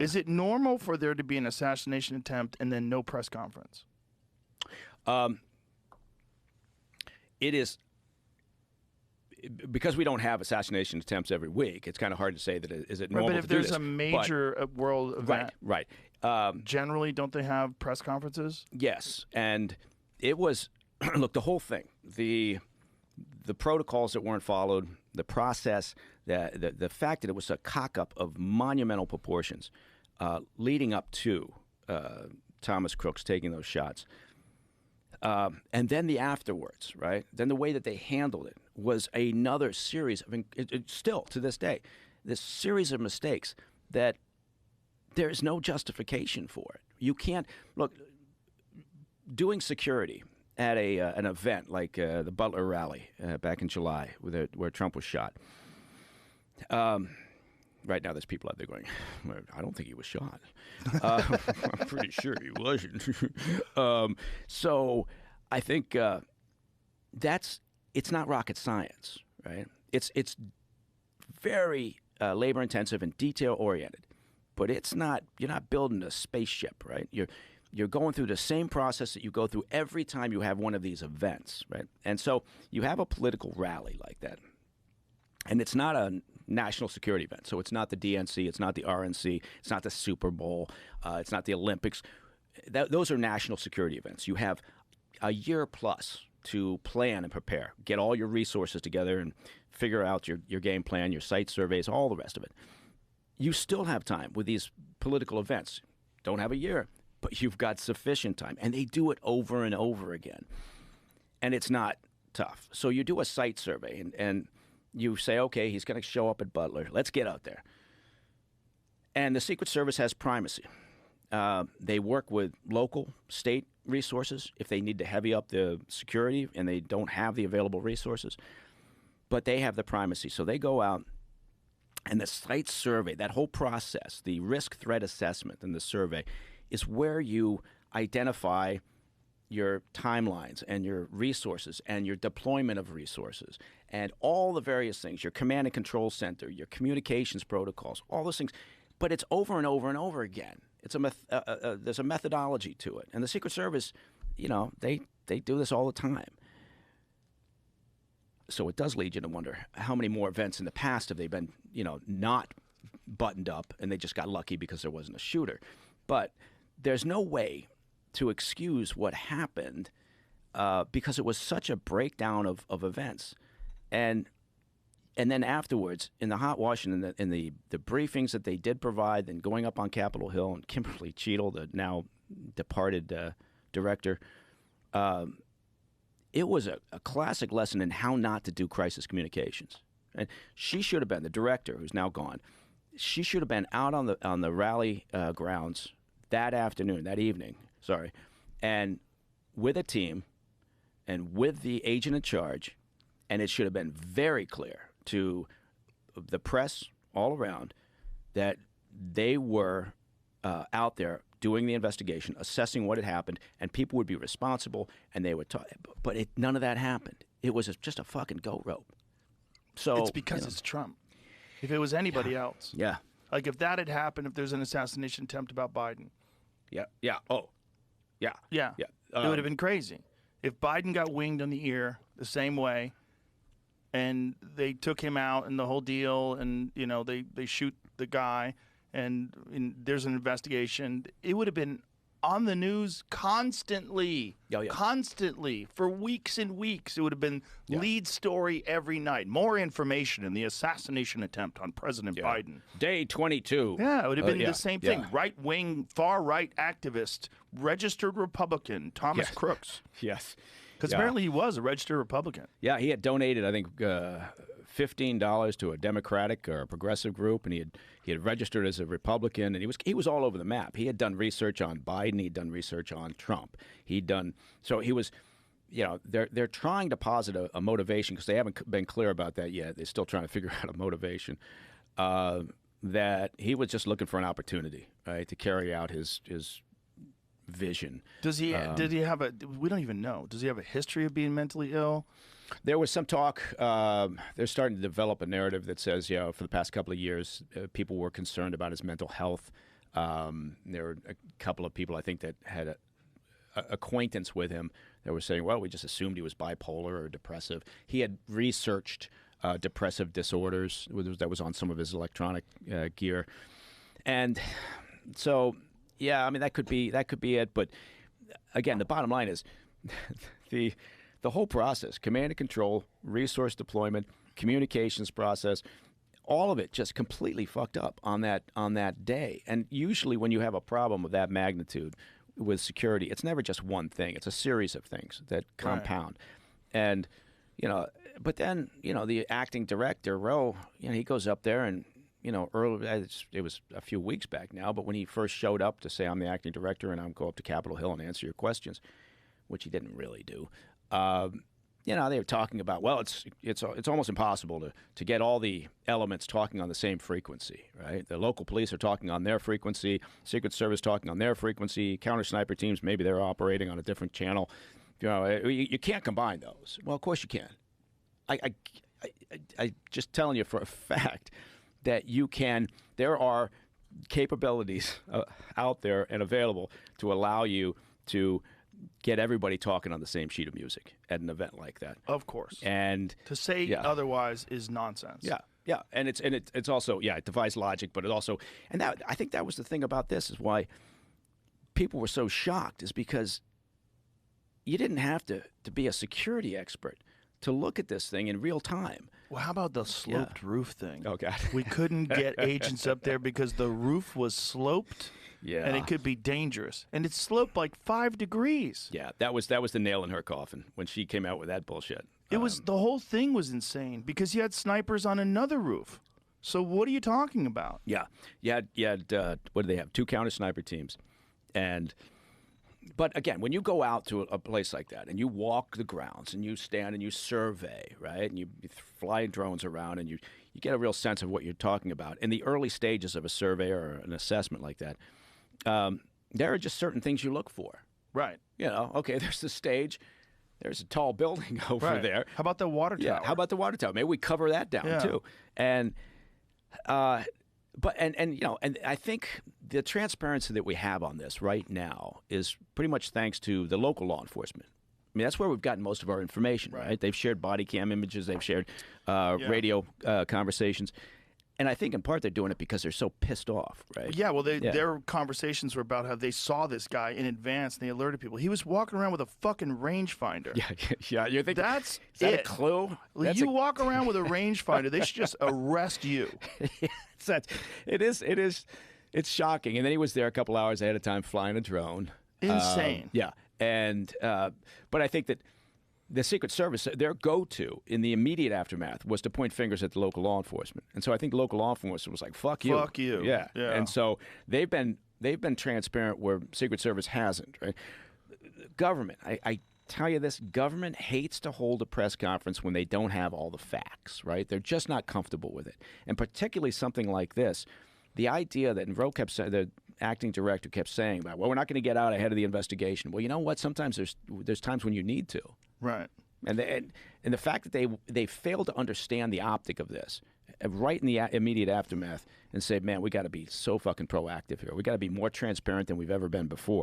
Is it normal for there to be an assassination attempt and then no press conference? It is, because we don't have assassination attempts every week. It's kind of hard to say that is it normal. But if there's a major world event, right. Generally, don't they have press conferences? Yes, and it was look, the whole thing, the protocols that weren't followed, the process, the fact that it was a cock-up of monumental proportions leading up to Thomas Crooks taking those shots. And then the afterwards, right? Then the way that they handled it was another series of, still to this day, this series of mistakes that there's no justification for it. You can't, look, doing security at an event like the Butler rally back in July where Trump was shot. Right now, there's people out there going, I don't think he was shot. I'm pretty sure he wasn't. So I think it's not rocket science, right? It's very labor intensive and detail oriented, but you're not building a spaceship, right? You're going through the same process that you go through every time you have one of these events, right? And so you have a political rally like that. And it's not a national security event. So it's not the DNC, it's not the RNC, it's not the Super Bowl, it's not the Olympics. Those are national security events. You have a year plus to plan and prepare, get all your resources together and figure out your game plan, your site surveys, all the rest of it. You still have time with these political events. Don't have a year, but you've got sufficient time. And they do it over and over again. And it's not tough. So you do a site survey and you say, okay, he's going to show up at Butler. Let's get out there. And the Secret Service has primacy. They work with local, state resources if they need to heavy up the security and they don't have the available resources. But they have the primacy. So they go out and the site survey, that whole process, the risk threat assessment and the survey is where you identify your timelines and your resources and your deployment of resources and all the various things, your command and control center, your communications protocols, all those things. But it's over and over and over again. It's there's a methodology to it. And the Secret Service, they do this all the time. So it does lead you to wonder how many more events in the past have they been, not buttoned up and they just got lucky because there wasn't a shooter. But there's no way to excuse what happened because it was such a breakdown of events. And then afterwards, in the hot washing, in the briefings that they did provide, and going up on Capitol Hill, and Kimberly Cheadle, the now departed director, it was a classic lesson in how not to do crisis communications. And she should have been, the director, who's now gone, she should have been out on the rally grounds that evening, and with a team and with the agent in charge, and it should have been very clear to the press all around that they were out there doing the investigation, assessing what had happened, and people would be responsible, and they would talk. But none of that happened. It was just a fucking goat rope. So it's because it's Trump. If it was anybody else. Yeah. Like if that had happened, if there's an assassination attempt about Biden. Yeah. Yeah. Oh. Yeah. Yeah. Yeah. It would have been crazy. If Biden got winged on the ear the same way, and they took him out and the whole deal, and they shoot the guy, and there's an investigation, it would have been on the news constantly. Yeah. Constantly for weeks and weeks. It would have been lead story every night. More information in the assassination attempt on President Biden. Day 22. Yeah, it would have been the same thing. Yeah. Right-wing, far-right activist, registered Republican, Thomas Crooks. Yes. Because apparently he was a registered Republican. Yeah, he had donated, I think, $15 to a Democratic or a progressive group, and he had registered as a Republican, and he was all over the map. He had done research on Biden. He'd done research on Trump. So he was, they're trying to posit a motivation, because they haven't been clear about that yet. They're still trying to figure out a motivation, that he was just looking for an opportunity, right, to carry out his vision. Did he have we don't even know. Does he have a history of being mentally ill? There was some talk. They're starting to develop a narrative that says, for the past couple of years, people were concerned about his mental health. There were a couple of people I think that had a acquaintance with him that were saying, well, we just assumed he was bipolar or depressive. He had researched depressive disorders that was on some of his electronic gear. And so, yeah, I mean, that could be it. But again, the bottom line is the whole process, command and control, resource deployment, communications process, all of it just completely fucked up on that day. And usually when you have a problem of that magnitude with security, it's never just one thing. It's a series of things that compound. Right. And, but then, the acting director, Roe, he goes up there and, early, it was a few weeks back now, but when he first showed up to say, I'm the acting director and I'll go up to Capitol Hill and answer your questions, which he didn't really do, they were talking about, well, it's almost impossible to get all the elements talking on the same frequency, right? The local police are talking on their frequency, Secret Service talking on their frequency, counter sniper teams, maybe they're operating on a different channel. You can't combine those. Well, of course you can. I just telling you for a fact that you can. There are capabilities out there and available to allow you to get everybody talking on the same sheet of music at an event like that. Of course. And to say otherwise is nonsense. Yeah, and it's also it defies logic, but it also I think that was the thing about this is why people were so shocked is because you didn't have to be a security expert to look at this thing in real time. Well, how about the sloped roof thing? Oh God, we couldn't get agents up there because the roof was sloped. Yeah, and it could be dangerous. And it sloped like 5 degrees. Yeah, that was the nail in her coffin when she came out with that bullshit. It was the whole thing was insane because you had snipers on another roof. So what are you talking about? Yeah, you had what do they have? 2 counter sniper teams, but again, when you go out to a place like that and you walk the grounds and you stand and you survey, right, and you fly drones around and you get a real sense of what you're talking about in the early stages of a survey or an assessment like that. There are just certain things you look for. Right. Okay, there's the stage. There's a tall building over there. How about the water tower? Yeah, how about the water tower? Maybe we cover that down too. And and I think the transparency that we have on this right now is pretty much thanks to the local law enforcement. I mean, that's where we've gotten most of our information, right? They've shared body cam images. They've shared radio conversations. And I think in part they're doing it because they're so pissed off, right? Yeah, well, their conversations were about how they saw this guy in advance and they alerted people. He was walking around with a fucking rangefinder. Yeah. You think is that a clue? Walk around with a rangefinder, they should just arrest you. It's shocking. And then he was there a couple hours ahead of time flying a drone. Insane. And but I think that the Secret Service, their go-to in the immediate aftermath was to point fingers at the local law enforcement. And so I think local law enforcement was like, fuck you. Fuck you. Yeah. And so they've been transparent where Secret Service hasn't, right? Government, I tell you this, government hates to hold a press conference when they don't have all the facts, right? They're just not comfortable with it. And particularly something like this, the idea that, and Roe kept saying, the acting director kept saying about, well, we're not going to get out ahead of the investigation. Well, you know what? Sometimes there's times when you need to. Right. And the fact that they failed to understand the optic of this right in the immediate aftermath and say, man, we got to be so fucking proactive here. We got to be more transparent than we've ever been before.